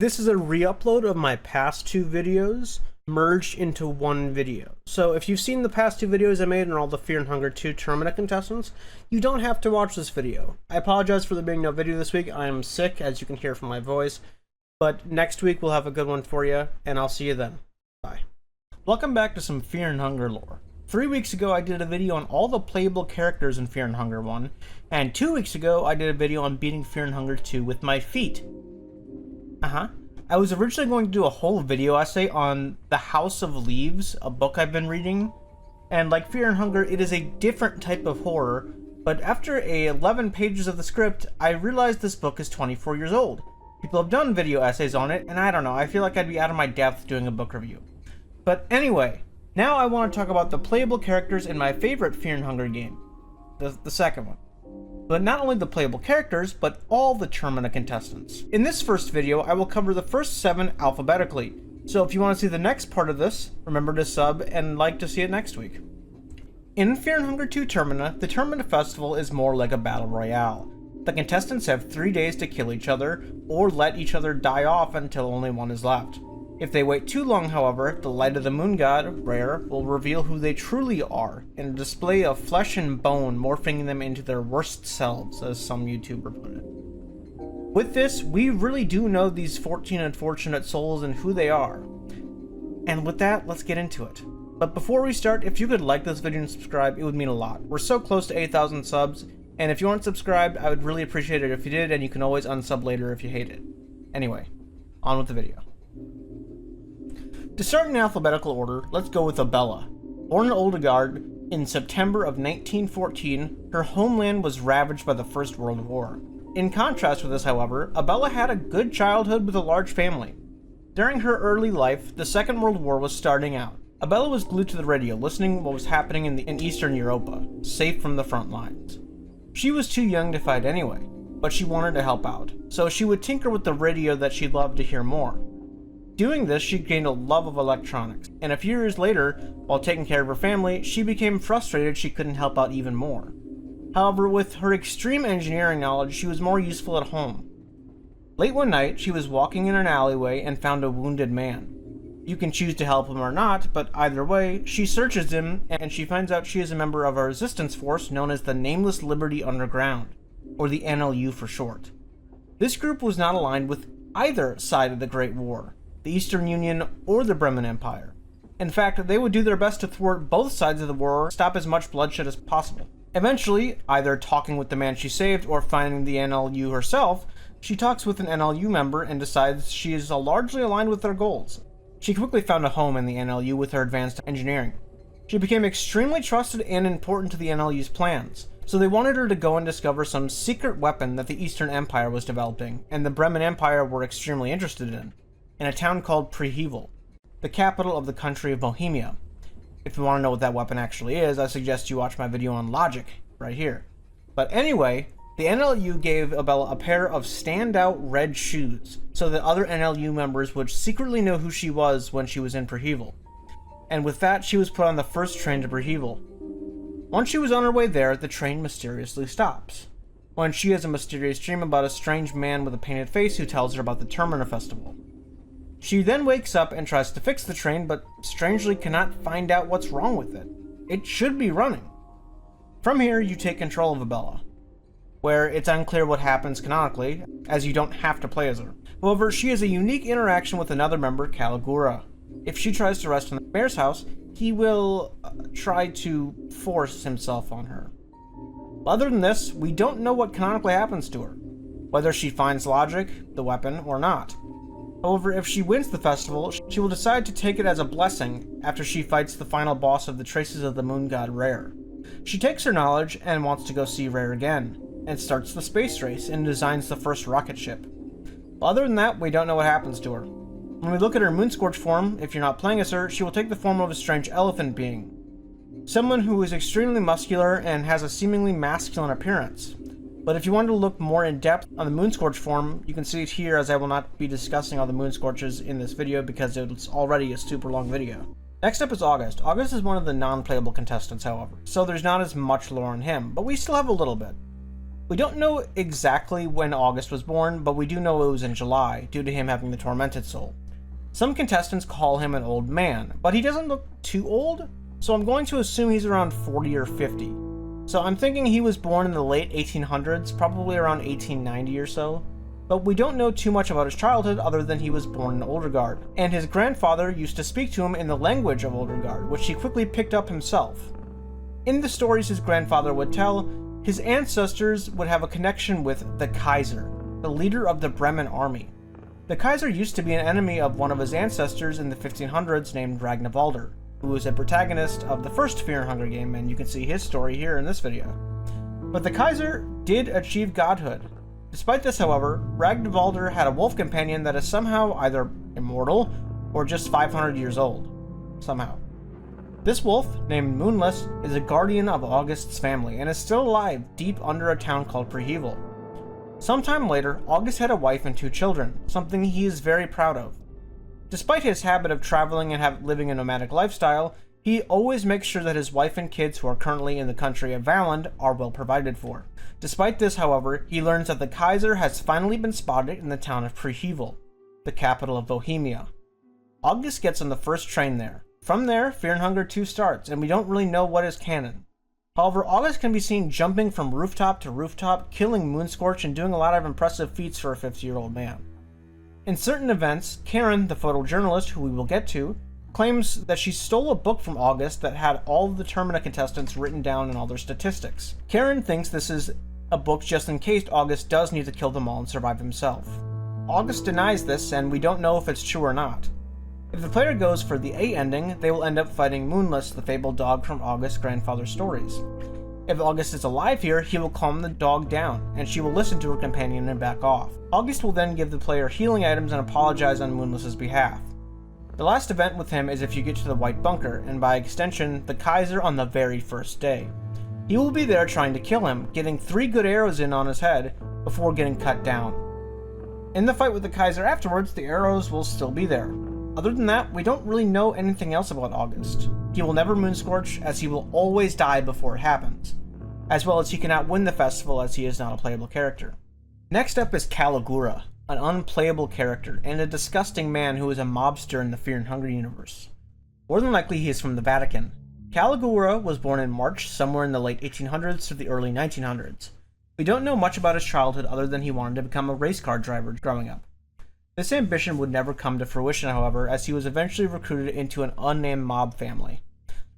This is a re-upload of my past two videos merged into one video. So if you've seen the past two videos I made on all the Fear and Hunger 2 Termina contestants, you don't have to watch this video. I apologize for there being no video this week. I am sick, as you can hear from my voice. But next week we'll have a good one for you, and I'll see you then. Bye. Welcome back to some Fear and Hunger lore. 3 weeks ago I did a video on all the playable characters in Fear and Hunger 1, and 2 weeks ago I did a video on beating Fear and Hunger 2 with my feet. I was originally going to do a whole video essay on The House of Leaves, a book I've been reading, and like Fear and Hunger, it is a different type of horror, but after 11 pages of the script, I realized this book is 24 years old. People have done video essays on it, and I don't know, I feel like I'd be out of my depth doing a book review. But anyway, now I want to talk about the playable characters in my favorite Fear and Hunger game, the second one. But not only the playable characters, but all the Termina contestants. In this first video, I will cover the first 7 alphabetically, so if you want to see the next part of this, remember to sub and like to see it next week. In Fear and Hunger 2 Termina, the Termina Festival is more like a battle royale. The contestants have 3 days to kill each other, or let each other die off until only one is left. If they wait too long, however, the Light of the Moon God, Rare, will reveal who they truly are, in a display of flesh and bone morphing them into their worst selves, as some YouTuber put it. With this, we really do know these 14 unfortunate souls and who they are. And with that, let's get into it. But before we start, if you could like this video and subscribe, it would mean a lot. We're so close to 8,000 subs, and if you aren't subscribed, I would really appreciate it if you did, and you can always unsub later if you hate it. Anyway, on with the video. To start in alphabetical order, let's go with Abella. Born in Oldegard in September of 1914, her homeland was ravaged by the First World War. In contrast with this, however, Abella had a good childhood with a large family. During her early life, the Second World War was starting out. Abella was glued to the radio, listening to what was happening in Eastern Europa, safe from the front lines. She was too young to fight anyway, but she wanted to help out, so she would tinker with the radio that she loved to hear more. Doing this, she gained a love of electronics, and a few years later, while taking care of her family, she became frustrated she couldn't help out even more. However, with her extreme engineering knowledge, she was more useful at home. Late one night, she was walking in an alleyway and found a wounded man. You can choose to help him or not, but either way, she searches him, and she finds out she is a member of a resistance force known as the Nameless Liberty Underground, or the NLU for short. This group was not aligned with either side of the Great War, the Eastern Union, or the Bremen Empire. In fact, they would do their best to thwart both sides of the war, stop as much bloodshed as possible. Eventually, either talking with the man she saved or finding the NLU herself, she talks with an NLU member and decides she is largely aligned with their goals. She quickly found a home in the NLU with her advanced engineering. She became extremely trusted and important to the NLU's plans, so they wanted her to go and discover some secret weapon that the Eastern Empire was developing, and the Bremen Empire were extremely interested in a town called Prehevil, the capital of the country of Bohemia. If you want to know what that weapon actually is, I suggest you watch my video on logic, right here. But anyway, the NLU gave Abella a pair of standout red shoes, so that other NLU members would secretly know who she was when she was in Prehevil. And with that, she was put on the first train to Prehevil. Once she was on her way there, the train mysteriously stops, when she has a mysterious dream about a strange man with a painted face who tells her about the Termina Festival. She then wakes up and tries to fix the train, but strangely cannot find out what's wrong with it. It should be running. From here, you take control of Abella, where it's unclear what happens canonically, as you don't have to play as her. However, she has a unique interaction with another member, Calora. If she tries to rest in the mayor's house, he will try to force himself on her. Other than this, we don't know what canonically happens to her, whether she finds logic, the weapon, or not. However, if she wins the festival, she will decide to take it as a blessing after she fights the final boss of the Traces of the Moon God, Rare. She takes her knowledge and wants to go see Rare again, and starts the space race and designs the first rocket ship. Other than that, we don't know what happens to her. When we look at her Moonscorch form, if you're not playing as her, she will take the form of a strange elephant being. Someone who is extremely muscular and has a seemingly masculine appearance. But if you want to look more in depth on the Moonscorch form, you can see it here, as I will not be discussing all the Moonscorches in this video because it's already a super long video. Next up is August. August is one of the non-playable contestants, however, so there's not as much lore on him, but we still have a little bit. We don't know exactly when August was born, but we do know it was in July, due to him having the tormented soul. Some contestants call him an old man, but he doesn't look too old, so I'm going to assume he's around 40 or 50. So I'm thinking he was born in the late 1800s, probably around 1890 or so. But we don't know too much about his childhood other than he was born in Oldergard, and his grandfather used to speak to him in the language of Oldergard, which he quickly picked up himself. In the stories his grandfather would tell, his ancestors would have a connection with the Kaiser, the leader of the Bremen army. The Kaiser used to be an enemy of one of his ancestors in the 1500s named Ragnvaldr, who was a protagonist of the first Fear and Hunger game, and you can see his story here in this video. But the Kaiser did achieve godhood. Despite this, however, Ragnvaldr had a wolf companion that is somehow either immortal or just 500 years old. Somehow. This wolf, named Moonless, is a guardian of August's family and is still alive deep under a town called Prehevel. Sometime later, August had a wife and 2 children, something he is very proud of. Despite his habit of traveling and living a nomadic lifestyle, he always makes sure that his wife and kids who are currently in the country of Valand are well provided for. Despite this, however, he learns that the Kaiser has finally been spotted in the town of Prehevel, the capital of Bohemia. August gets on the first train there. From there, Fear and Hunger 2 starts, and we don't really know what is canon. However, August can be seen jumping from rooftop to rooftop, killing Moonscorch, and doing a lot of impressive feats for a 50-year-old man. In certain events, Karen, the photojournalist, who we will get to, claims that she stole a book from August that had all of the Termina contestants written down and all their statistics. Karen thinks this is a book just in case August does need to kill them all and survive himself. August denies this, and we don't know if it's true or not. If the player goes for the A ending, they will end up fighting Moonless, the fabled dog from August's grandfather's stories. If August is alive here, he will calm the dog down, and she will listen to her companion and back off. August will then give the player healing items and apologize on Moonless's behalf. The last event with him is if you get to the White Bunker, and by extension, the Kaiser on the very first day. He will be there trying to kill him, getting 3 good arrows in on his head before getting cut down. In the fight with the Kaiser afterwards, the arrows will still be there. Other than that, we don't really know anything else about August. He will never Moonscorch, as he will always die before it happens, as well as he cannot win the festival as he is not a playable character. Next up is Calora, an unplayable character, and a disgusting man who is a mobster in the Fear and Hunger universe. More than likely he is from the Vatican. Calora was born in March, somewhere in the late 1800s to the early 1900s. We don't know much about his childhood other than he wanted to become a race car driver growing up. This ambition would never come to fruition, however, as he was eventually recruited into an unnamed mob family.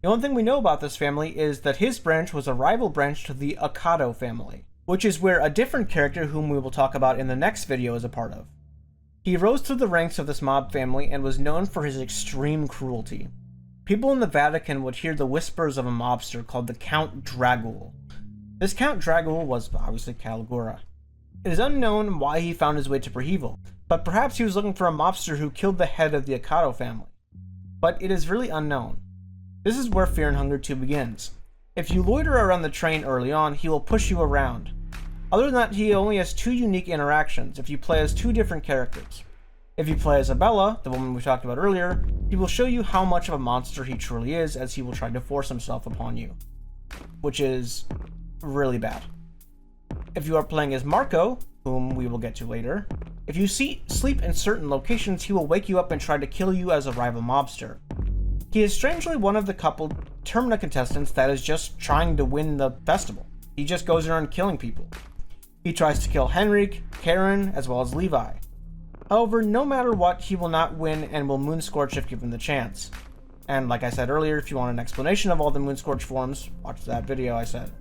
The only thing we know about this family is that his branch was a rival branch to the Ocado family, which is where a different character whom we will talk about in the next video is a part of. He rose through the ranks of this mob family and was known for his extreme cruelty. People in the Vatican would hear the whispers of a mobster called the Count Dragul. This Count Dragul was obviously Calora. It is unknown why he found his way to Prehevel, but perhaps he was looking for a mobster who killed the head of the Ocado family. But it is really unknown. This is where Fear and Hunger 2 begins. If you loiter around the train early on, he will push you around. Other than that, he only has 2 unique interactions if you play as 2 different characters. If you play as Abella, the woman we talked about earlier, he will show you how much of a monster he truly is, as he will try to force himself upon you, which is really bad. If you are playing as Marco, whom we will get to later, if you sleep in certain locations, he will wake you up and try to kill you as a rival mobster. He is strangely one of the couple Termina contestants that is just trying to win the festival. He just goes around killing people. He tries to kill Henrik, Karen, as well as Levi. However, no matter what, he will not win and will Moonscorch if given the chance. And like I said earlier, if you want an explanation of all the Moonscorch forms, watch that video I said.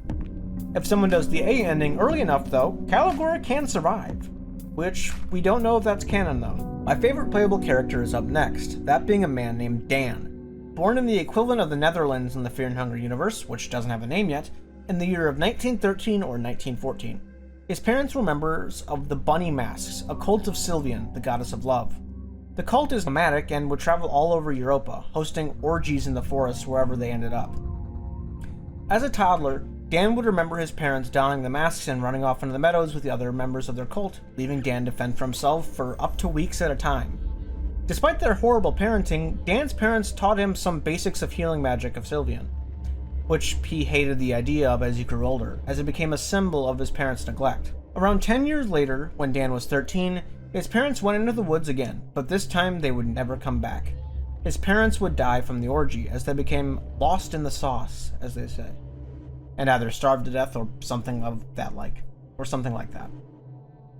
If someone does the A ending early enough though, Calora can survive. Which, we don't know if that's canon though. My favorite playable character is up next, that being a man named Dan. Born in the equivalent of the Netherlands in the Fear and Hunger universe, which doesn't have a name yet, in the year of 1913 or 1914. His parents were members of the Bunny Masks, a cult of Sylvian, the goddess of love. The cult is nomadic and would travel all over Europa, hosting orgies in the forests wherever they ended up. As a toddler, Dan would remember his parents donning the masks and running off into the meadows with the other members of their cult, leaving Dan to fend for himself for up to weeks at a time. Despite their horrible parenting, Dan's parents taught him some basics of healing magic of Sylvian. which he hated the idea of as he grew older, as it became a symbol of his parents' neglect. Around 10 years later, when Dan was 13, his parents went into the woods again, but this time they would never come back. His parents would die from the orgy as they became lost in the sauce, as they say, and either starved to death or something like that.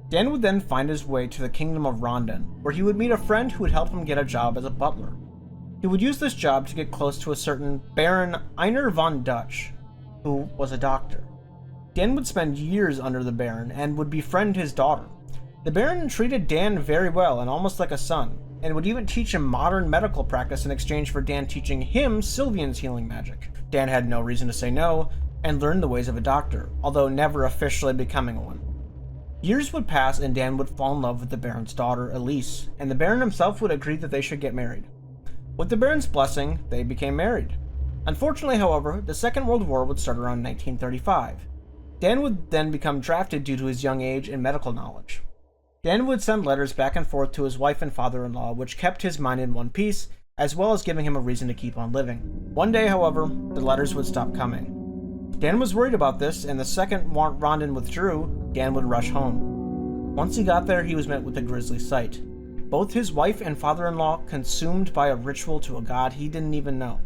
Dan would then find his way to the kingdom of Rondon, where he would meet a friend who would help him get a job as a butler. He would use this job to get close to a certain Baron Einar von Dutch, who was a doctor. Dan would spend years under the Baron and would befriend his daughter. The Baron treated Dan very well and almost like a son, and would even teach him modern medical practice in exchange for Dan teaching him Sylvian's healing magic. Dan had no reason to say no, and learned the ways of a doctor, although never officially becoming one. Years would pass and Dan would fall in love with the Baron's daughter, Elise, and the Baron himself would agree that they should get married. With the Baron's blessing, they became married. Unfortunately, however, the Second World War would start around 1935. Dan would then become drafted due to his young age and medical knowledge. Dan would send letters back and forth to his wife and father-in-law, which kept his mind in one piece, as well as giving him a reason to keep on living. One day, however, the letters would stop coming. Dan was worried about this, and the second Rondon withdrew, Dan would rush home. Once he got there, he was met with a grisly sight. Both his wife and father-in-law consumed by a ritual to a god he didn't even know.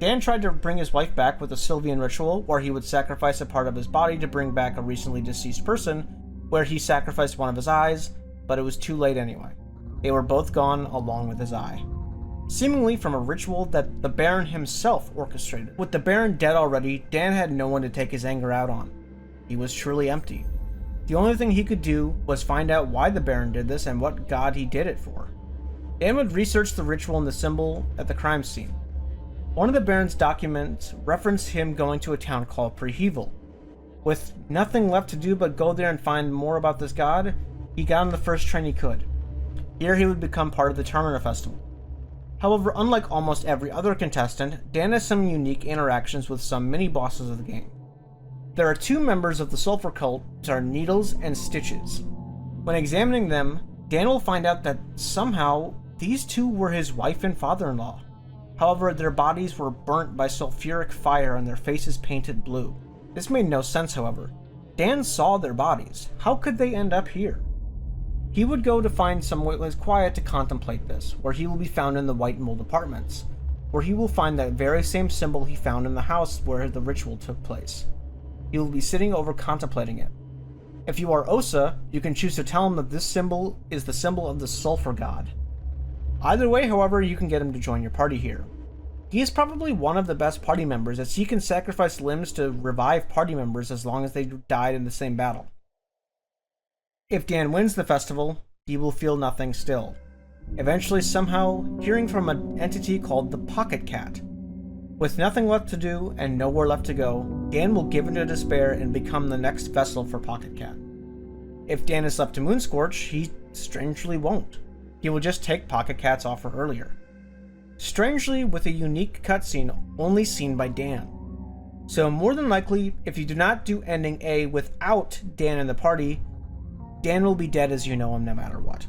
Dan tried to bring his wife back with a Sylvian ritual, where he would sacrifice a part of his body to bring back a recently deceased person, where he sacrificed one of his eyes, but it was too late anyway. They were both gone along with his eye. Seemingly from a ritual that the Baron himself orchestrated. With the Baron dead already, Dan had no one to take his anger out on. He was truly empty. The only thing he could do was find out why the Baron did this and what god he did it for. Dan would research the ritual and the symbol at the crime scene. One of the Baron's documents referenced him going to a town called Prehevel. With nothing left to do but go there and find more about this god, he got on the first train he could. Here he would become part of the Termina festival. However, unlike almost every other contestant, Dan has some unique interactions with some mini-bosses of the game. There are two members of the Sulphur Cult that are Needles and Stitches. When examining them, Dan will find out that somehow these two were his wife and father-in-law. However, their bodies were burnt by sulfuric fire and their faces painted blue. This made no sense, however. Dan saw their bodies. How could they end up here? He would go to find somewhere quiet to contemplate this, where he will be found in the White Mold Apartments, where he will find that very same symbol he found in the house where the ritual took place. He will be sitting over contemplating it. If you are Osa, you can choose to tell him that this symbol is the symbol of the sulfur god. Either way, however, you can get him to join your party here. He is probably one of the best party members, as he can sacrifice limbs to revive party members as long as they died in the same battle. If Dan wins the festival, he will feel nothing still, eventually somehow hearing from an entity called the Pocket Cat. With nothing left to do and nowhere left to go, Dan will give into despair and become the next vessel for Pocket Cat. If Dan is left to Moonscorch, he strangely won't. He will just take Pocket Cat's offer earlier. Strangely, with a unique cutscene only seen by Dan. So more than likely, if you do not do ending A without Dan in the party, Dan will be dead as you know him no matter what.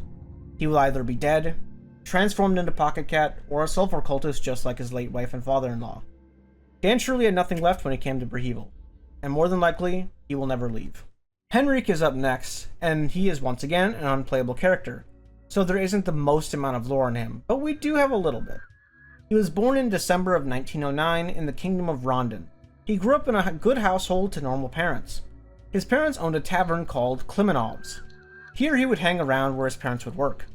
He will either be dead, transformed into Pocket Cat, or a sulfur cultist just like his late wife and father-in-law. Dan surely had nothing left when he came to Prehevel, and more than likely, he will never leave. Henrik is up next, and he is once again an unplayable character, so there isn't the most amount of lore in him, but we do have a little bit. He was born in December of 1909 in the kingdom of Rondon. He grew up in a good household to normal parents. His parents owned a tavern called Klimenov's. Here he would hang around where his parents would work.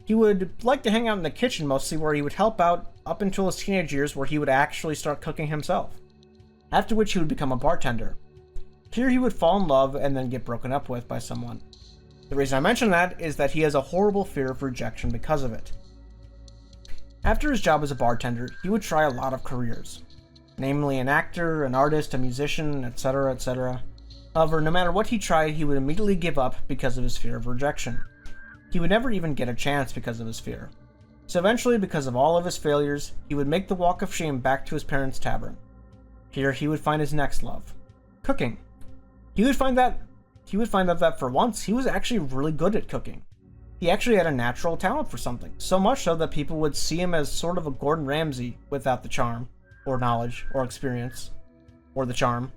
He would like to hang out in the kitchen mostly, where he would help out up until his teenage years, where he would actually start cooking himself. After which he would become a bartender. Here he would fall in love and then get broken up with by someone. The reason I mention that is that he has a horrible fear of rejection because of it. After his job as a bartender, he would try a lot of careers, namely an actor, an artist, a musician, etc., etc. However, no matter what he tried, he would immediately give up because of his fear of rejection. He would never even get a chance because of his fear. So eventually, because of all of his failures, he would make the walk of shame back to his parents' tavern. Here he would find his next love, cooking. He would find out that for once, he was actually really good at cooking. He actually had a natural talent for something, so much so that people would see him as sort of a Gordon Ramsay without the charm, or knowledge, or experience. or the charm,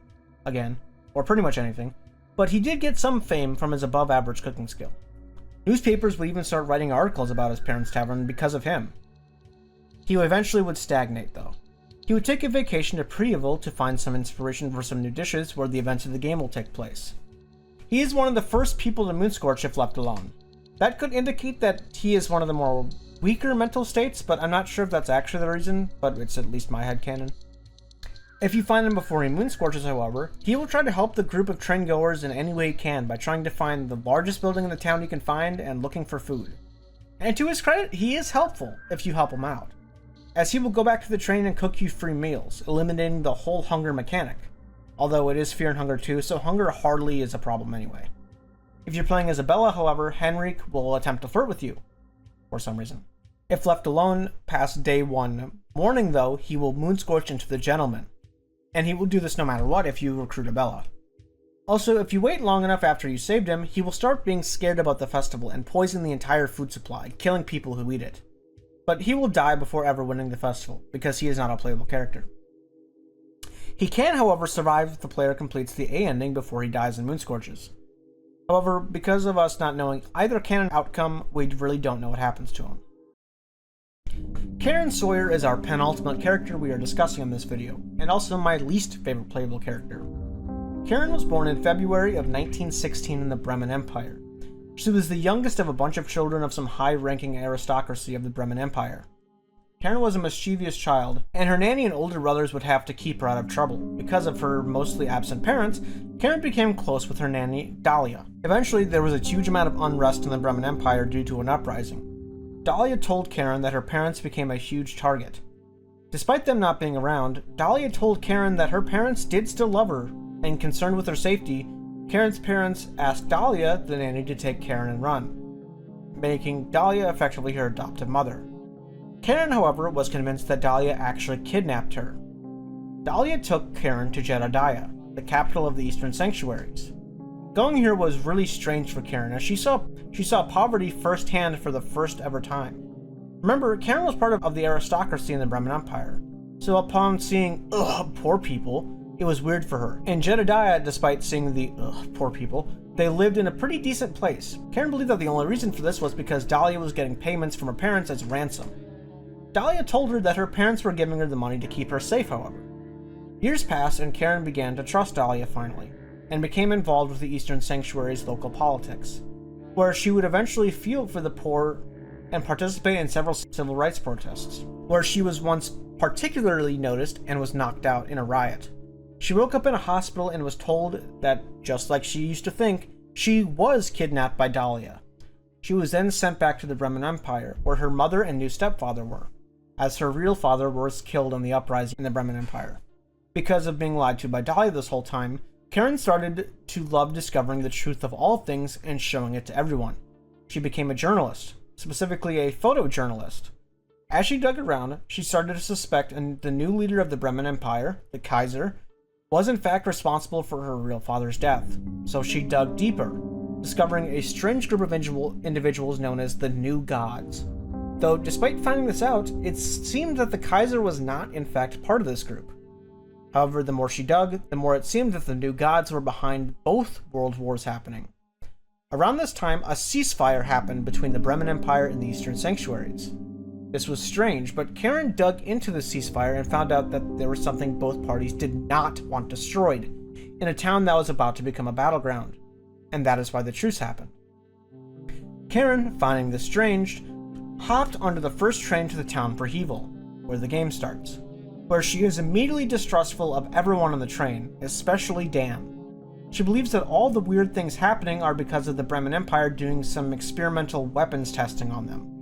again, or pretty much anything, but he did get some fame from his above-average cooking skill. Newspapers would even start writing articles about his parents' tavern because of him. He eventually would stagnate, though. He would take a vacation to Preeville to find some inspiration for some new dishes where the events of the game will take place. He is one of the first people to Moonscorch if left alone. That could indicate that he is one of the more weaker mental states, but I'm not sure if that's actually the reason, but it's at least my headcanon. If you find him before he Moonscorches, however, he will try to help the group of train goers in any way he can by trying to find the largest building in the town he can find and looking for food. And to his credit, he is helpful if you help him out, as he will go back to the train and cook you free meals, eliminating the whole hunger mechanic. Although it is Fear and Hunger 2, so hunger hardly is a problem anyway. If you're playing as Abella, however, Henrik will attempt to flirt with you, for some reason. If left alone past day 1 morning, though, he will Moonscorch into the Gentleman, and he will do this no matter what if you recruit Abella. Also, if you wait long enough after you saved him, he will start being scared about the festival and poison the entire food supply, killing people who eat it. But he will die before ever winning the festival, because he is not a playable character. He can, however, survive if the player completes the A ending before he dies in Moonscorches. However, because of us not knowing either canon outcome, we really don't know what happens to him. Karen Sawyer is our penultimate character we are discussing in this video, and also my least favorite playable character. Karen was born in February of 1916 in the Bremen Empire. She was the youngest of a bunch of children of some high-ranking aristocracy of the Bremen Empire. Karen was a mischievous child, and her nanny and older brothers would have to keep her out of trouble. Because of her mostly absent parents, Karen became close with her nanny, Dahlia. Eventually, there was a huge amount of unrest in the Bremen Empire due to an uprising. Dahlia told Karen that her parents became a huge target. Despite them not being around, Dahlia told Karen that her parents did still love her, and concerned with her safety, Karen's parents asked Dahlia, the nanny, to take Karen and run, making Dahlia effectively her adoptive mother. Karen, however, was convinced that Dahlia actually kidnapped her. Dahlia took Karen to Jedediah, the capital of the Eastern Sanctuaries. Going here was really strange for Karen, as she saw poverty firsthand for the first ever time. Remember, Karen was part of the aristocracy in the Bremen Empire, so upon seeing, poor people, it was weird for her. In Jedediah, despite seeing the, poor people, they lived in a pretty decent place. Karen believed that the only reason for this was because Dahlia was getting payments from her parents as ransom. Dahlia told her that her parents were giving her the money to keep her safe, however. Years passed, and Karen began to trust Dahlia finally, and became involved with the Eastern Sanctuary's local politics, where she would eventually field for the poor and participate in several civil rights protests, where she was once particularly noticed and was knocked out in a riot. She woke up in a hospital and was told that, just like she used to think, she was kidnapped by Dahlia. She was then sent back to the Bremen Empire, where her mother and new stepfather were, as her real father was killed in the uprising in the Bremen Empire. Because of being lied to by Dahlia this whole time, Karen started to love discovering the truth of all things and showing it to everyone. She became a journalist, specifically a photojournalist. As she dug around, she started to suspect the new leader of the Bremen Empire, the Kaiser, was in fact responsible for her real father's death. So she dug deeper, discovering a strange group of individuals known as the New Gods. Though, despite finding this out, it seemed that the Kaiser was not in fact part of this group. However, the more she dug, the more it seemed that the New Gods were behind both world wars happening. Around this time, a ceasefire happened between the Bremen Empire and the Eastern Sanctuaries. This was strange, but Karen dug into the ceasefire and found out that there was something both parties did not want destroyed, in a town that was about to become a battleground, and that is why the truce happened. Karen, finding this strange, hopped onto the first train to the town Preeville, where the game starts, where she is immediately distrustful of everyone on the train, especially Dan. She believes that all the weird things happening are because of the Bremen Empire doing some experimental weapons testing on them.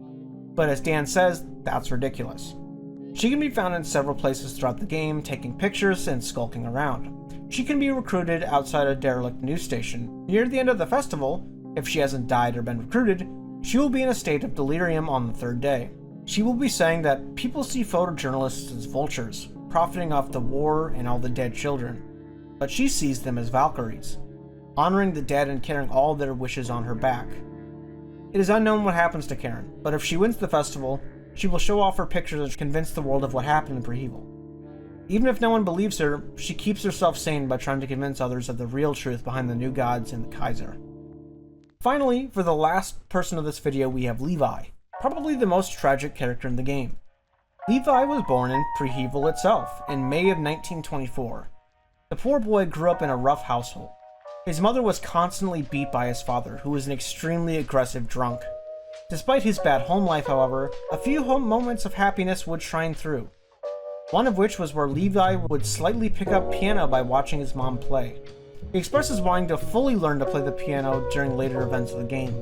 But as Dan says, that's ridiculous. She can be found in several places throughout the game, taking pictures and skulking around. She can be recruited outside a derelict news station. Near the end of the festival, if she hasn't died or been recruited, she will be in a state of delirium on the third day. She will be saying that people see photojournalists as vultures, profiting off the war and all the dead children. But she sees them as Valkyries, honoring the dead and carrying all their wishes on her back. It is unknown what happens to Karen, but if she wins the festival, she will show off her pictures and convince the world of what happened in Preeville. Even if no one believes her, she keeps herself sane by trying to convince others of the real truth behind the new gods and the Kaiser. Finally, for the last person of this video, we have Levi, probably the most tragic character in the game. Levi was born in Prehevel itself, in May of 1924. The poor boy grew up in a rough household. His mother was constantly beat by his father, who was an extremely aggressive drunk. Despite his bad home life, however, a few moments of happiness would shine through. One of which was where Levi would slightly pick up piano by watching his mom play. He expresses wanting to fully learn to play the piano during later events of the game.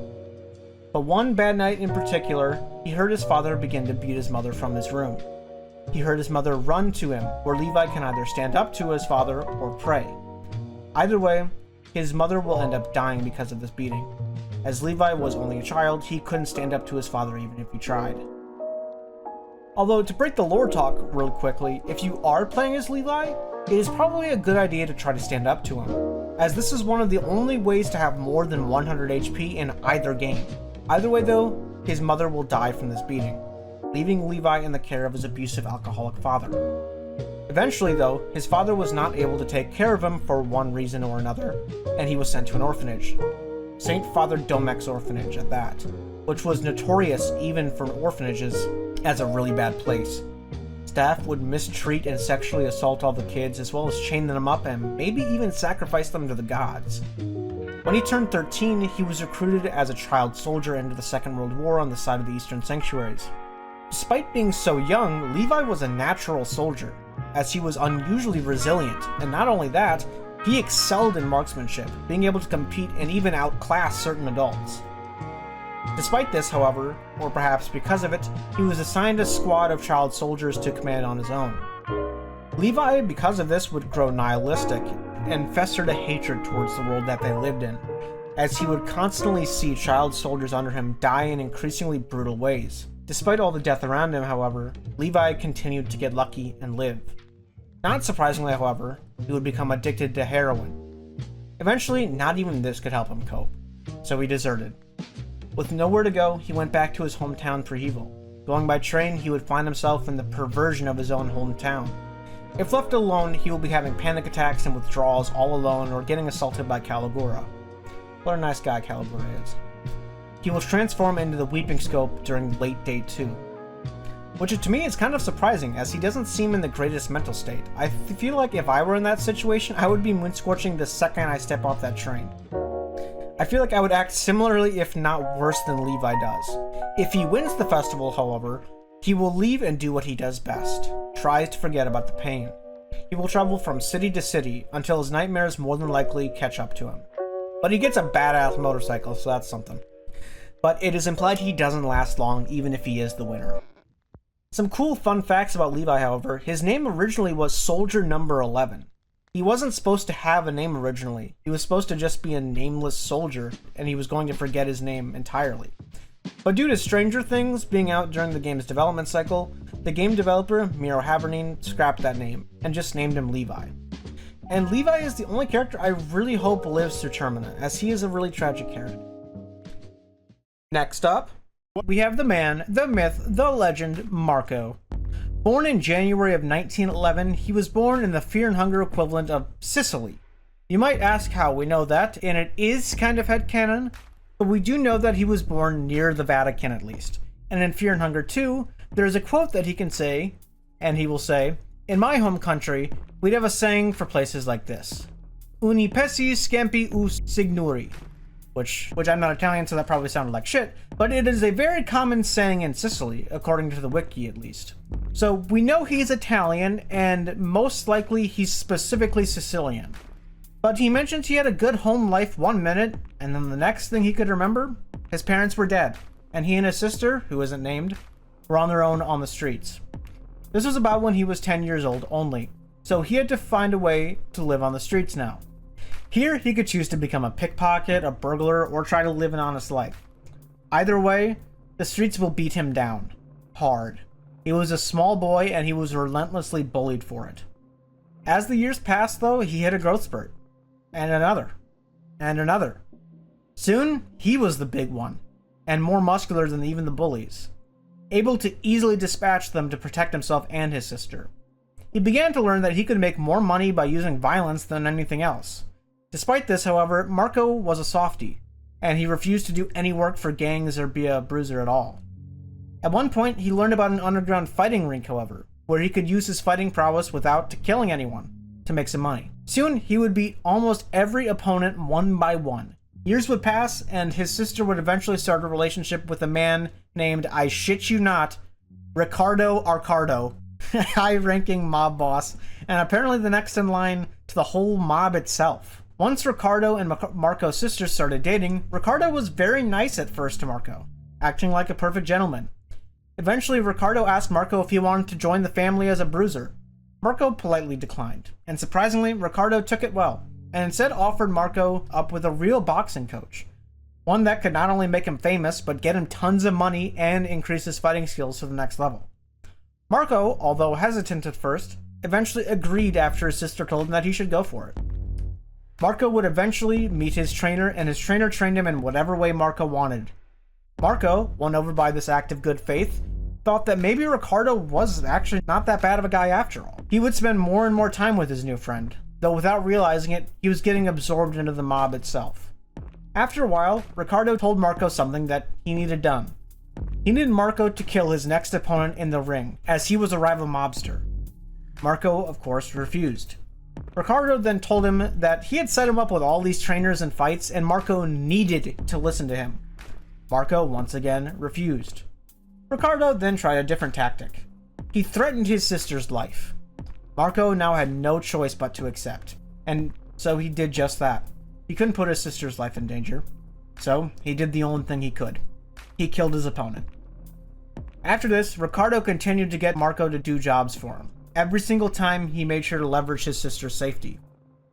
But one bad night in particular, he heard his father begin to beat his mother from his room. He heard his mother run to him, where Levi can either stand up to his father or pray. Either way, his mother will end up dying because of this beating. As Levi was only a child, he couldn't stand up to his father even if he tried. Although, to break the lore talk real quickly, if you are playing as Levi, it is probably a good idea to try to stand up to him, as this is one of the only ways to have more than 100 HP in either game. Either way though, his mother will die from this beating, leaving Levi in the care of his abusive alcoholic father. Eventually though, his father was not able to take care of him for one reason or another, and he was sent to an orphanage. St. Father Domek's orphanage at that, which was notorious even for orphanages as a really bad place. Staff would mistreat and sexually assault all the kids, as well as chain them up and maybe even sacrifice them to the gods. When he turned 13, he was recruited as a child soldier into the Second World War on the side of the Eastern Sanctuaries. Despite being so young, Levi was a natural soldier, as he was unusually resilient, and not only that, he excelled in marksmanship, being able to compete and even outclass certain adults. Despite this, however, or perhaps because of it, he was assigned a squad of child soldiers to command on his own. Levi, because of this, would grow nihilistic and fester to hatred towards the world that they lived in, as he would constantly see child soldiers under him die in increasingly brutal ways. Despite all the death around him, however, Levi continued to get lucky and live. Not surprisingly, however, he would become addicted to heroin. Eventually, not even this could help him cope, so he deserted. With nowhere to go, he went back to his hometown Prehevel. Going by train, he would find himself in the perversion of his own hometown. If left alone, he will be having panic attacks and withdrawals all alone or getting assaulted by Calora. What a nice guy Calora is. He will transform into the Weeping Scope during late day 2. Which to me is kind of surprising, as he doesn't seem in the greatest mental state. I feel like if I were in that situation, I would be moon scorching the second I step off that train. I feel like I would act similarly, if not worse, than Levi does. If he wins the festival, however, he will leave and do what he does best, tries to forget about the pain. He will travel from city to city until his nightmares more than likely catch up to him. But he gets a badass motorcycle, so that's something. But it is implied he doesn't last long, even if he is the winner. Some cool fun facts about Levi, however: his name originally was Soldier Number 11. He wasn't supposed to have a name originally. He was supposed to just be a nameless soldier, and he was going to forget his name entirely. But due to Stranger Things being out during the game's development cycle, the game developer, Miro Havernine, scrapped that name, and just named him Levi. And Levi is the only character I really hope lives through Termina, as he is a really tragic character. Next up, we have the man, the myth, the legend, Marco. Born in January of 1911, he was born in the Fear and Hunger equivalent of Sicily. You might ask how we know that, and it is kind of headcanon, but we do know that he was born near the Vatican at least. And in Fear and Hunger 2, there is a quote that he can say, and he will say, "In my home country, we'd have a saying for places like this. Uni pesi scampi us signori." Which I'm not Italian, so that probably sounded like shit, but it is a very common saying in Sicily, according to the wiki at least. So we know he's Italian, and most likely he's specifically Sicilian. But he mentions he had a good home life one minute, and then the next thing he could remember, his parents were dead, and he and his sister, who isn't named, were on their own on the streets. This was about when he was 10 years old only, so he had to find a way to live on the streets now. Here, he could choose to become a pickpocket, a burglar, or try to live an honest life. Either way, the streets will beat him down. Hard. He was a small boy, and he was relentlessly bullied for it. As the years passed, though, he hit a growth spurt. And another. And another. Soon, he was the big one, and more muscular than even the bullies, able to easily dispatch them to protect himself and his sister. He began to learn that he could make more money by using violence than anything else. Despite this, however, Marco was a softie, and he refused to do any work for gangs or be a bruiser at all. At one point, he learned about an underground fighting rink, however, where he could use his fighting prowess without killing anyone to make some money. Soon, he would beat almost every opponent one by one. Years would pass, and his sister would eventually start a relationship with a man named, I shit you not, Ricardo Arcardo, a high-ranking mob boss, and apparently the next in line to the whole mob itself. Once Ricardo and Marco's sister started dating, Ricardo was very nice at first to Marco, acting like a perfect gentleman. Eventually, Ricardo asked Marco if he wanted to join the family as a bruiser. Marco politely declined, and surprisingly, Ricardo took it well, and instead offered Marco up with a real boxing coach. One that could not only make him famous, but get him tons of money and increase his fighting skills to the next level. Marco, although hesitant at first, eventually agreed after his sister told him that he should go for it. Marco would eventually meet his trainer, and his trainer trained him in whatever way Marco wanted. Marco, won over by this act of good faith, thought that maybe Ricardo was actually not that bad of a guy after all. He would spend more and more time with his new friend, though without realizing it, he was getting absorbed into the mob itself. After a while, Ricardo told Marco something that he needed done. He needed Marco to kill his next opponent in the ring, as he was a rival mobster. Marco, of course, refused. Ricardo then told him that he had set him up with all these trainers and fights, and Marco needed to listen to him. Marco once again refused. Ricardo then tried a different tactic. He threatened his sister's life. Marco now had no choice but to accept, and so he did just that. He couldn't put his sister's life in danger, so he did the only thing he could. He killed his opponent. After this, Ricardo continued to get Marco to do jobs for him. Every single time, he made sure to leverage his sister's safety.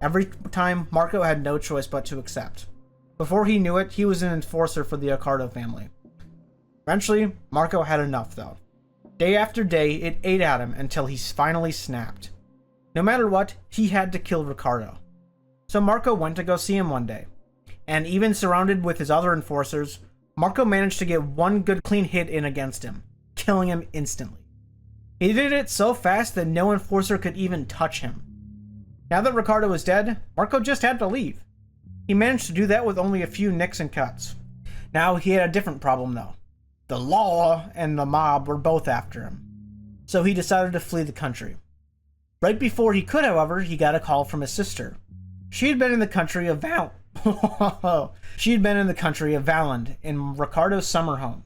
Every time, Marco had no choice but to accept. Before he knew it, he was an enforcer for the Ricardo family. Eventually, Marco had enough, though. Day after day, it ate at him until he finally snapped. No matter what, he had to kill Ricardo. So Marco went to go see him one day. And even surrounded with his other enforcers, Marco managed to get one good clean hit in against him, killing him instantly. He did it so fast that no enforcer could even touch him. Now that Ricardo was dead, Marco just had to leave. He managed to do that with only a few nicks and cuts. Now he had a different problem though. The law and the mob were both after him. So he decided to flee the country. Right before he could, however, he got a call from his sister. She had been in the country of Valland in Ricardo's summer home.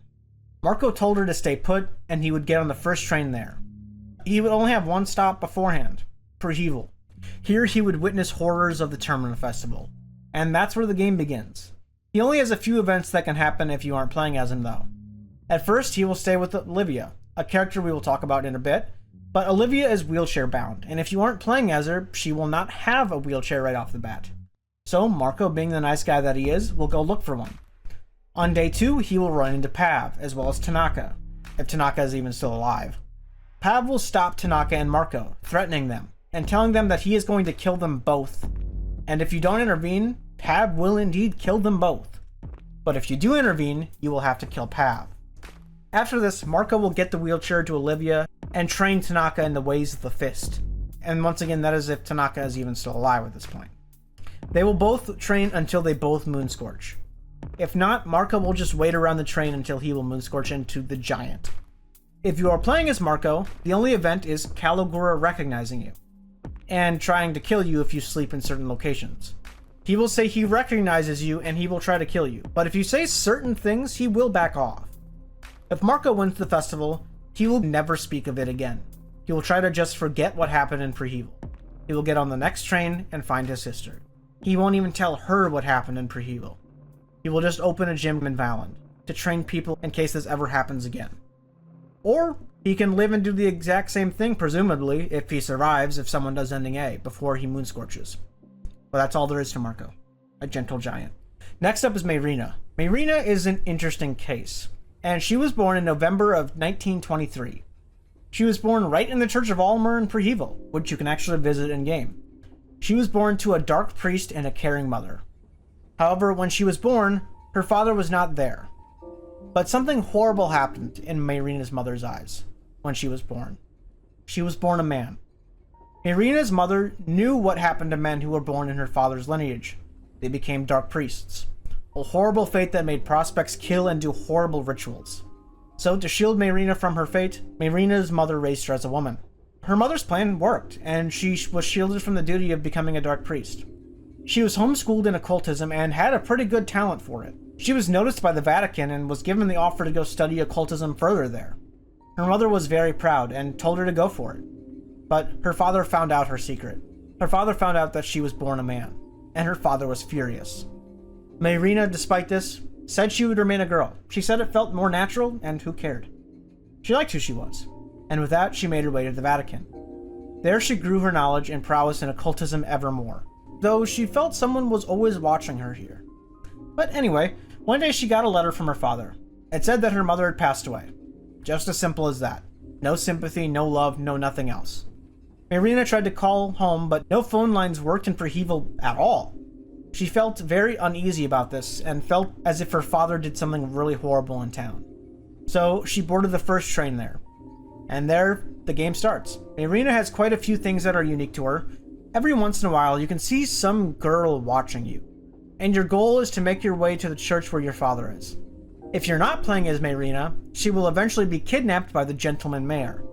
Marco told her to stay put, and he would get on the first train there. He would only have one stop beforehand, Prehevel. Here he would witness horrors of the Termina festival. And that's where the game begins. He only has a few events that can happen if you aren't playing as him though. At first, he will stay with Olivia, a character we will talk about in a bit, but Olivia is wheelchair bound, and if you aren't playing as her, she will not have a wheelchair right off the bat. So Marco, being the nice guy that he is, will go look for one. On day 2, he will run into Pav, as well as Tanaka, if Tanaka is even still alive. Pav will stop Tanaka and Marco, threatening them, and telling them that he is going to kill them both. And if you don't intervene, Pav will indeed kill them both. But if you do intervene, you will have to kill Pav. After this, Marco will get the wheelchair to Olivia and train Tanaka in the ways of the fist. And once again, that is if Tanaka is even still alive at this point. They will both train until they both moonscorch. If not, Marco will just wait around the train until he will moonscorch into the giant. If you are playing as Marco, the only event is Calora recognizing you and trying to kill you if you sleep in certain locations. He will say he recognizes you and he will try to kill you, but if you say certain things, he will back off. If Marco wins the festival, he will never speak of it again. He will try to just forget what happened in Prehevel. He will get on the next train and find his sister. He won't even tell her what happened in Prehevel. He will just open a gym in Valland to train people in case this ever happens again. Or he can live and do the exact same thing, presumably, if he survives, if someone does ending A, before he moonscorches. But that's all there is to Marco. A gentle giant. Next up is Marina. Marina is an interesting case, and she was born in November of 1923. She was born right in the Church of Alll-Merr in Prehevel, which you can actually visit in-game. She was born to a dark priest and a caring mother. However, when she was born, her father was not there. But something horrible happened in Marina's mother's eyes when she was born. She was born a man. Marina's mother knew what happened to men who were born in her father's lineage. They became dark priests. A horrible fate that made prospects kill and do horrible rituals. So, to shield Marina from her fate, Marina's mother raised her as a woman. Her mother's plan worked, and she was shielded from the duty of becoming a dark priest. She was homeschooled in occultism and had a pretty good talent for it. She was noticed by the Vatican and was given the offer to go study occultism further there. Her mother was very proud and told her to go for it. But her father found out her secret. Her father found out that she was born a man, and her father was furious. Marina, despite this, said she would remain a girl. She said it felt more natural, and who cared? She liked who she was, and with that, she made her way to the Vatican. There she grew her knowledge and prowess in occultism ever more, though she felt someone was always watching her here. But anyway, one day she got a letter from her father. It said that her mother had passed away. Just as simple as that. No sympathy, no love, no nothing else. Marina tried to call home, but no phone lines worked in Prehevel at all. She felt very uneasy about this and felt as if her father did something really horrible in town. So she boarded the first train there. And there, the game starts. Marina has quite a few things that are unique to her. Every once in a while, you can see some girl watching you. And your goal is to make your way to the church where your father is. If you're not playing as Marina, she will eventually be kidnapped by the gentleman mayor.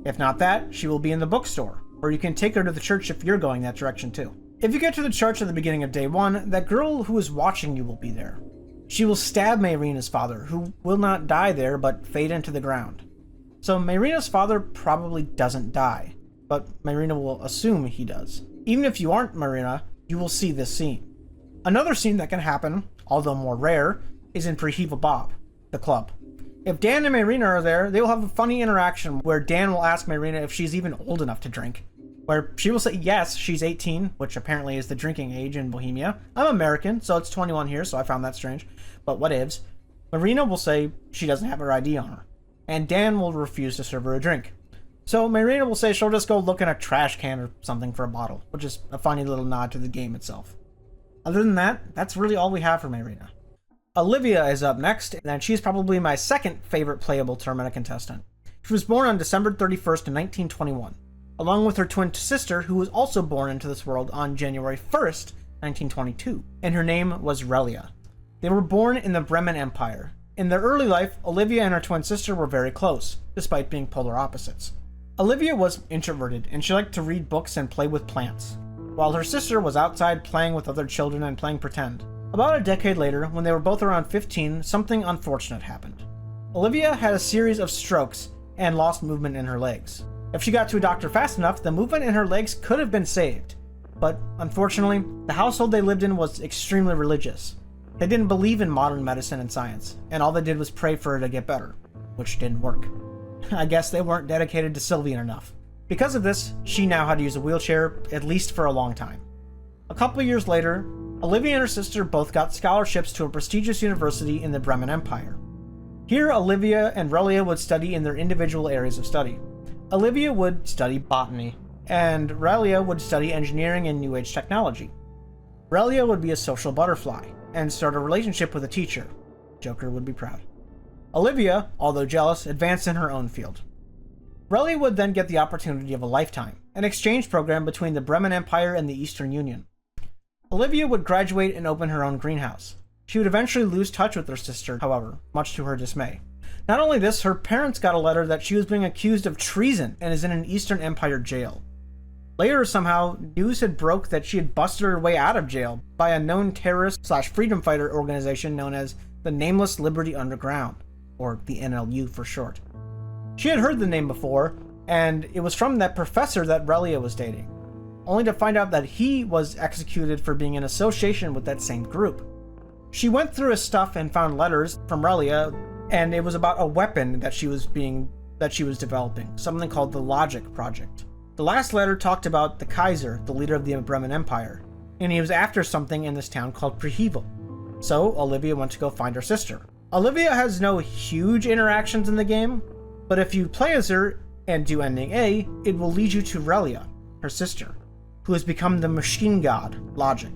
If not that, she will be in the bookstore, or you can take her to the church if you're going that direction too. If you get to the church at the beginning of day 1, that girl who is watching you will be there. She will stab Marina's father, who will not die there but fade into the ground. So Marina's father probably doesn't die, but Marina will assume he does. Even if you aren't Marina, you will see this scene. Another scene that can happen, although more rare, is in Prehevel Bob, the club. If Dan and Marina are there, they will have a funny interaction where Dan will ask Marina if she's even old enough to drink, where she will say yes, she's 18, which apparently is the drinking age in Bohemia. I'm American, so it's 21 here, so I found that strange, but whatevs. Marina will say she doesn't have her ID on her, and Dan will refuse to serve her a drink. So Marina will say she'll just go look in a trash can or something for a bottle, which is a funny little nod to the game itself. Other than that, that's really all we have for Marina. Olivia is up next, and she's probably my second favorite playable Termina contestant. She was born on December 31st, 1921, along with her twin sister, who was also born into this world on January 1st, 1922, and her name was Relia. They were born in the Bremen Empire. In their early life, Olivia and her twin sister were very close, despite being polar opposites. Olivia was introverted, and she liked to read books and play with plants, while her sister was outside playing with other children and playing pretend. About a decade later, when they were both around 15, something unfortunate happened. Olivia had a series of strokes and lost movement in her legs. If she got to a doctor fast enough, the movement in her legs could have been saved. But unfortunately, the household they lived in was extremely religious. They didn't believe in modern medicine and science, and all they did was pray for her to get better, which didn't work. I guess they weren't dedicated to Sylvian enough. Because of this, she now had to use a wheelchair, at least for a long time. A couple of years later, Olivia and her sister both got scholarships to a prestigious university in the Bremen Empire. Here, Olivia and Relia would study in their individual areas of study. Olivia would study botany, and Relia would study engineering and New Age technology. Relia would be a social butterfly and start a relationship with a teacher. Joker would be proud. Olivia, although jealous, advanced in her own field. Relia would then get the opportunity of a lifetime, an exchange program between the Bremen Empire and the Eastern Union. Olivia would graduate and open her own greenhouse. She would eventually lose touch with her sister, however, much to her dismay. Not only this, her parents got a letter that she was being accused of treason and is in an Eastern Empire jail. Later, somehow, news had broke that she had busted her way out of jail by a known terrorist/freedom fighter organization known as the Nameless Liberty Underground, or the NLU for short. She had heard the name before, and it was from that professor that Relia was dating, only to find out that he was executed for being in association with that same group. She went through his stuff and found letters from Relia, and it was about a weapon that she was developing, something called the Logic Project. The last letter talked about the Kaiser, the leader of the Bremen Empire, and he was after something in this town called Prehevel. So Olivia went to go find her sister. Olivia has no huge interactions in the game, but if you play as her and do ending A, it will lead you to Relia, her sister, who has become the machine god, Logic.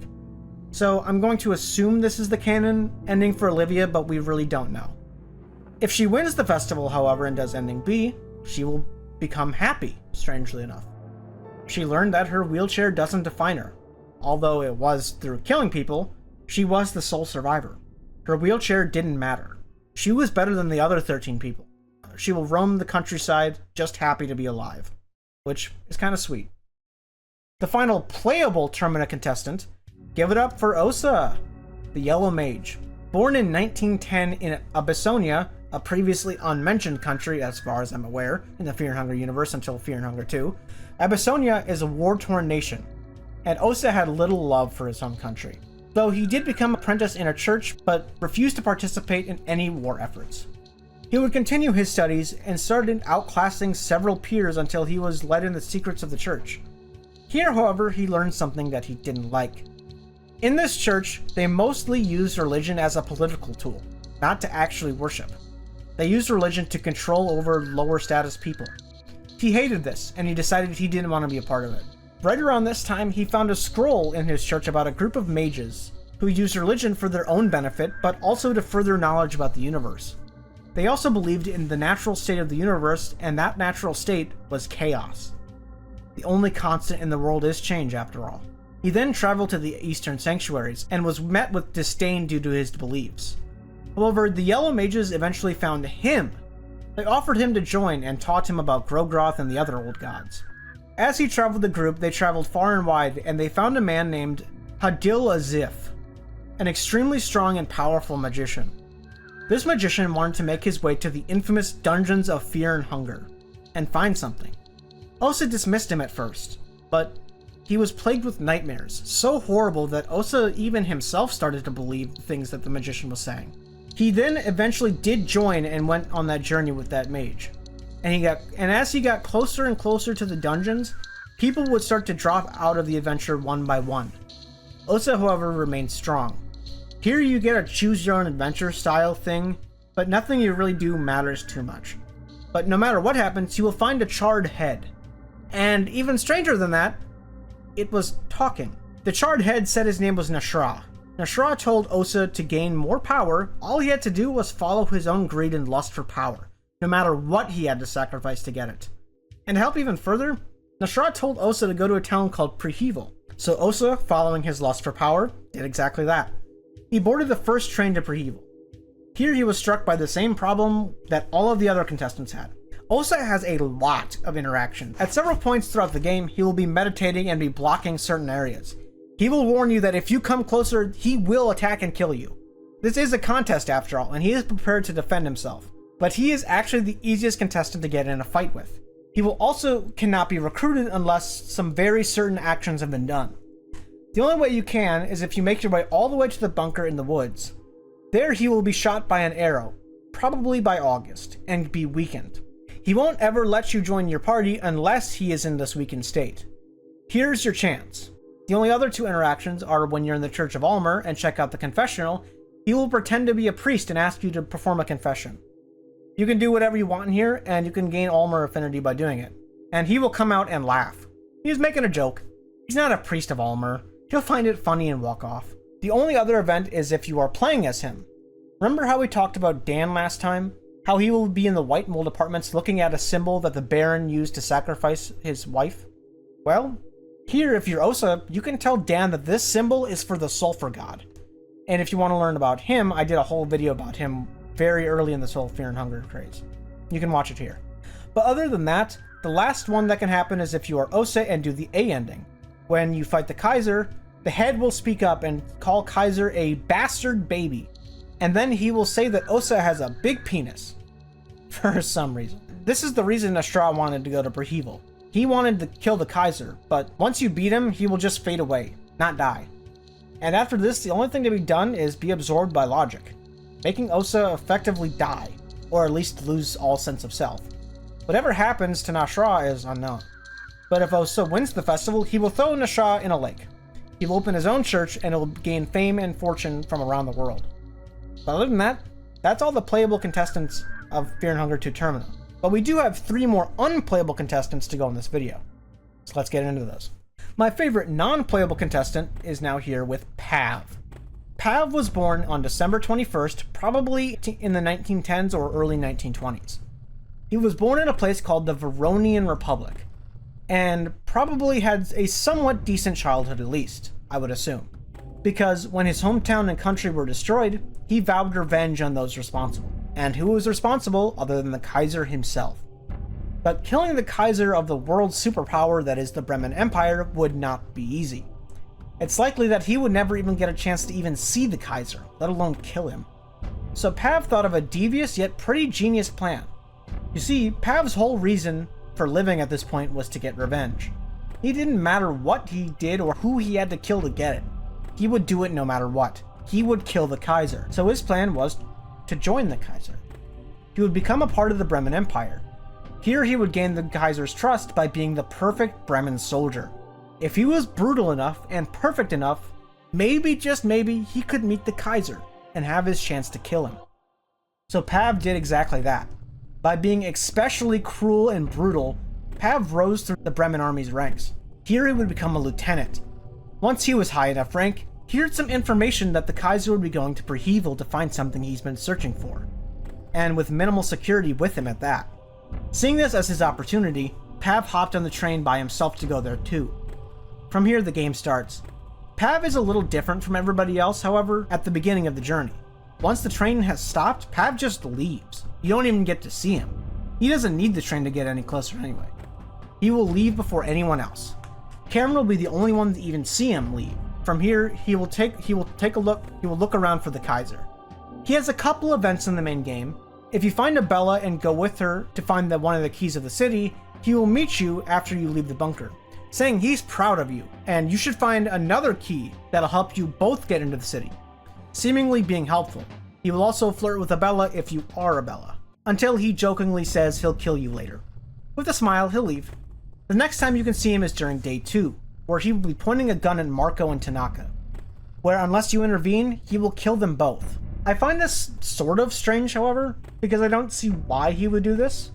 So I'm going to assume this is the canon ending for Olivia, but we really don't know. If she wins the festival, however, and does ending B, she will become happy, strangely enough. She learned that her wheelchair doesn't define her. Although it was through killing people, she was the sole survivor. Her wheelchair didn't matter. She was better than the other 13 people. She will roam the countryside, just happy to be alive. Which is kind of sweet. The final playable Termina contestant, give it up for Osa, the Yellow Mage. Born in 1910 in Abessonia, a previously unmentioned country as far as I'm aware in the Fear and Hunger universe until Fear and Hunger 2, Abessonia is a war-torn nation, and Osa had little love for his home country, though he did become apprentice in a church but refused to participate in any war efforts. He would continue his studies and started outclassing several peers until he was led in the secrets of the church. Here, however, he learned something that he didn't like. In this church, they mostly used religion as a political tool, not to actually worship. They used religion to control over lower status people. He hated this, and he decided he didn't want to be a part of it. Right around this time, he found a scroll in his church about a group of mages who used religion for their own benefit, but also to further knowledge about the universe. They also believed in the natural state of the universe, and that natural state was chaos. The only constant in the world is change, after all. He then traveled to the Eastern Sanctuaries, and was met with disdain due to his beliefs. However, the Yellow Mages eventually found him. They offered him to join and taught him about Gro-Goroth and the other old gods. As he traveled the group, they traveled far and wide, and they found a man named Hadil-Azif, an extremely strong and powerful magician. This magician wanted to make his way to the infamous Dungeons of Fear and Hunger, and find something. Osa dismissed him at first, but he was plagued with nightmares, so horrible that Osa even himself started to believe the things that the magician was saying. He then eventually did join and went on that journey with that mage. And as he got closer and closer to the dungeons, people would start to drop out of the adventure one by one. Osa, however, remained strong. Here you get a choose-your-own-adventure style thing, but nothing you really do matters too much. But no matter what happens, you will find a charred head. And even stranger than that, it was talking. The charred head said his name was Nashra. Nashra told Osa to gain more power, all he had to do was follow his own greed and lust for power, no matter what he had to sacrifice to get it. And to help even further, Nashra told Osa to go to a town called Prehevel. So Osa, following his lust for power, did exactly that. He boarded the first train to Prehevel. Here he was struck by the same problem that all of the other contestants had. Osa has a lot of interaction. At several points throughout the game, he will be meditating and be blocking certain areas. He will warn you that if you come closer, he will attack and kill you. This is a contest after all, and he is prepared to defend himself. But he is actually the easiest contestant to get in a fight with. He will also cannot be recruited unless some very certain actions have been done. The only way you can is if you make your way all the way to the bunker in the woods. There he will be shot by an arrow, probably by August, and be weakened. He won't ever let you join your party unless he is in this weakened state. Here's your chance. The only other two interactions are when you're in the Church of Alll-Merr and check out the confessional. He will pretend to be a priest and ask you to perform a confession. You can do whatever you want in here, and you can gain Alll-Merr affinity by doing it. And he will come out and laugh. He's making a joke. He's not a priest of Alll-Merr. He'll find it funny and walk off. The only other event is if you are playing as him. Remember how we talked about Dan last time? How he will be in the White Mold apartments looking at a symbol that the Baron used to sacrifice his wife? Well, here, if you're Osa, you can tell Dan that this symbol is for the Sulfur God. And if you want to learn about him, I did a whole video about him very early in this whole Fear and Hunger craze. You can watch it here. But other than that, the last one that can happen is if you are Osa and do the A ending. When you fight the Kaiser, the head will speak up and call Kaiser a bastard baby. And then he will say that Osa has a big penis. For some reason. This is the reason Nashra wanted to go to Prehevel. He wanted to kill the Kaiser, but once you beat him, he will just fade away, not die. And after this, the only thing to be done is be absorbed by logic, making Osa effectively die, or at least lose all sense of self. Whatever happens to Nashra is unknown. But if Osa wins the festival, he will throw Nashra in a lake. He will open his own church, and it will gain fame and fortune from around the world. But other than that, that's all the playable contestants of Fear and Hunger 2 Termina. But we do have 3 more unplayable contestants to go in this video. So let's get into those. My favorite non-playable contestant is now here with Pav. Pav was born on December 21st, probably in the 1910s or early 1920s. He was born in a place called the Veronian Republic. And probably had a somewhat decent childhood at least, I would assume. Because when his hometown and country were destroyed, he vowed revenge on those responsible. And who was responsible other than the Kaiser himself? But killing the Kaiser of the world's superpower that is the Bremen Empire would not be easy. It's likely that he would never even get a chance to even see the Kaiser, let alone kill him. So Pav thought of a devious yet pretty genius plan. You see, Pav's whole reason for living at this point was to get revenge. It didn't matter what he did or who he had to kill to get it. He would do it no matter what. He would kill the Kaiser. So his plan was to join the Kaiser. He would become a part of the Bremen Empire. Here he would gain the Kaiser's trust by being the perfect Bremen soldier. If he was brutal enough and perfect enough, maybe, just maybe, he could meet the Kaiser and have his chance to kill him. So Pav did exactly that. By being especially cruel and brutal, Pav rose through the Bremen army's ranks. Here he would become a lieutenant. Once he was high enough rank, he heard some information that the Kaiser would be going to Prehevel to find something he's been searching for. And with minimal security with him at that. Seeing this as his opportunity, Pav hopped on the train by himself to go there too. From here the game starts. Pav is a little different from everybody else, however, at the beginning of the journey. Once the train has stopped, Pav just leaves. You don't even get to see him. He doesn't need the train to get any closer anyway. He will leave before anyone else. Cameron will be the only one to even see him leave. From here, he will look around for the Kaiser. He has a couple events in the main game. If you find Abella and go with her to find one of the keys of the city, he will meet you after you leave the bunker, saying he's proud of you, and you should find another key that'll help you both get into the city, seemingly being helpful. He will also flirt with Abella if you are Abella, until he jokingly says he'll kill you later. With a smile, he'll leave. The next time you can see him is during day 2, where he will be pointing a gun at Marco and Tanaka, where unless you intervene, he will kill them both. I find this sort of strange, however, because I don't see why he would do this.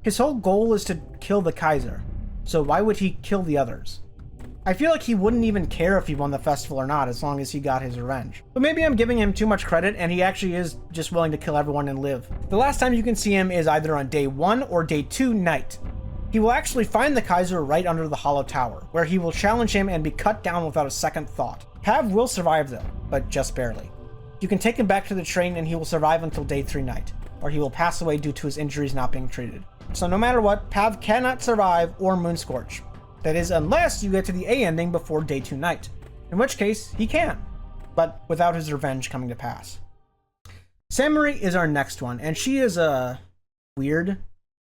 His whole goal is to kill the Kaiser, so why would he kill the others? I feel like he wouldn't even care if he won the festival or not, as long as he got his revenge. But maybe I'm giving him too much credit, and he actually is just willing to kill everyone and live. The last time you can see him is either on day 1 or day 2 night. He will actually find the Kaiser right under the hollow tower, where he will challenge him and be cut down without a second thought. Pav will survive though, but just barely. You can take him back to the train and he will survive until day 3 night, or he will pass away due to his injuries not being treated. So no matter what, Pav cannot survive or Moonscorch. That is, unless you get to the A ending before day 2 night, in which case he can, but without his revenge coming to pass. Samir is our next one, and she is weird.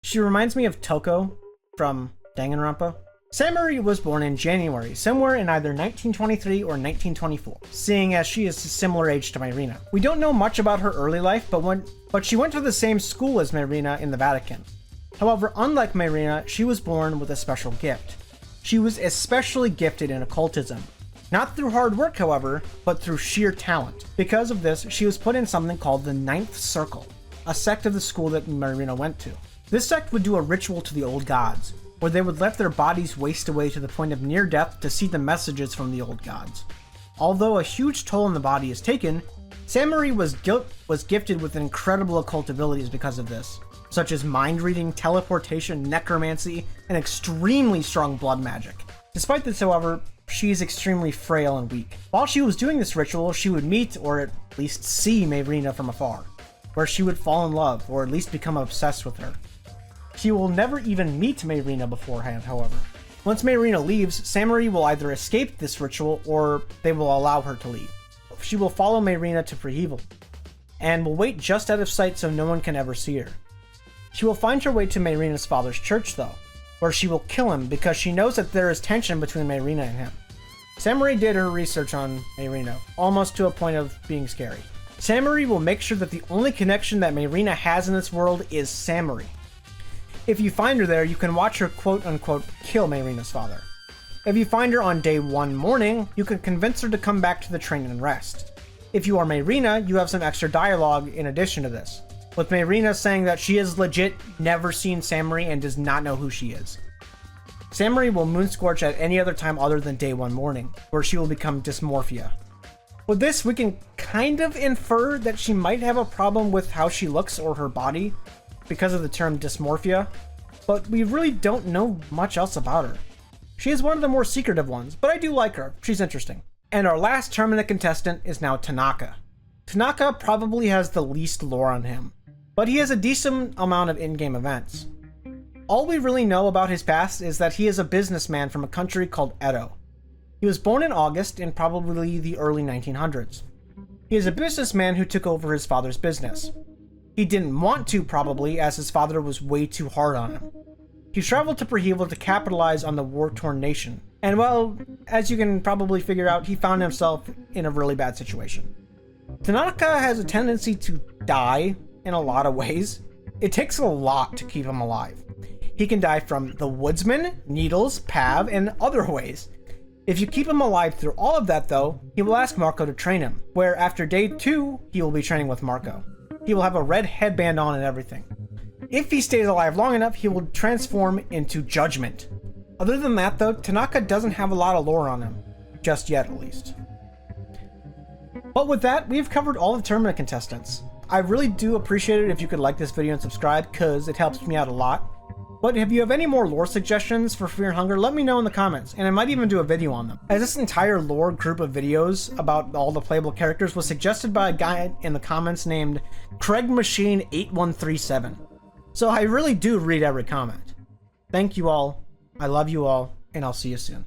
She reminds me of Toko from Danganronpa. Samir was born in January, somewhere in either 1923 or 1924, seeing as she is a similar age to Marina. We don't know much about her early life, but she went to the same school as Marina in the Vatican. However, unlike Marina, she was born with a special gift. She was especially gifted in occultism. Not through hard work, however, but through sheer talent. Because of this, she was put in something called the Ninth Circle, a sect of the school that Marina went to. This sect would do a ritual to the old gods, where they would let their bodies waste away to the point of near death to see the messages from the old gods. Although a huge toll on the body is taken, Samir was gifted with incredible occult abilities because of this, such as mind reading, teleportation, necromancy, and extremely strong blood magic. Despite this, however, she is extremely frail and weak. While she was doing this ritual, she would meet, or at least see, Marina from afar, where she would fall in love, or at least become obsessed with her. She will never even meet Marina beforehand, however. Once Marina leaves, Samir will either escape this ritual, or they will allow her to leave. She will follow Marina to Prehevel, and will wait just out of sight so no one can ever see her. She will find her way to Marina's father's church, though, where she will kill him because she knows that there is tension between Marina and him. Samir did her research on Marina, almost to a point of being scary. Samir will make sure that the only connection that Marina has in this world is Samir. If you find her there, you can watch her quote-unquote kill Marina's father. If you find her on day 1 morning, you can convince her to come back to the train and rest. If you are Marina, you have some extra dialogue in addition to this, with Marina saying that she has legit never seen Samir and does not know who she is. Samir will Moonscorch at any other time other than day 1 morning, where she will become Dysmorphia. With this, we can kind of infer that she might have a problem with how she looks or her body, because of the term dysmorphia, but we really don't know much else about her. She is one of the more secretive ones, but I do like her. She's interesting. And our last Termina contestant is now Tanaka. Tanaka probably has the least lore on him, but he has a decent amount of in-game events. All we really know about his past is that he is a businessman from a country called Edo. He was born in August in probably the early 1900s. He is a businessman who took over his father's business. He didn't want to, probably, as his father was way too hard on him. He traveled to Prehevel to capitalize on the war-torn nation. And well, as you can probably figure out, he found himself in a really bad situation. Tanaka has a tendency to die in a lot of ways. It takes a lot to keep him alive. He can die from the woodsman, needles, Pav, and other ways. If you keep him alive through all of that though, he will ask Marco to train him, where after day 2, he will be training with Marco. He will have a red headband on and everything. If he stays alive long enough, he will transform into Judgment. Other than that though, Tanaka doesn't have a lot of lore on him. Just yet, at least. But with that, we've covered all the Termina contestants. I really do appreciate it if you could like this video and subscribe, cause it helps me out a lot. But if you have any more lore suggestions for Fear and Hunger, let me know in the comments, and I might even do a video on them. As this entire lore group of videos about all the playable characters was suggested by a guy in the comments named CraigMachine8137. So I really do read every comment. Thank you all, I love you all, and I'll see you soon.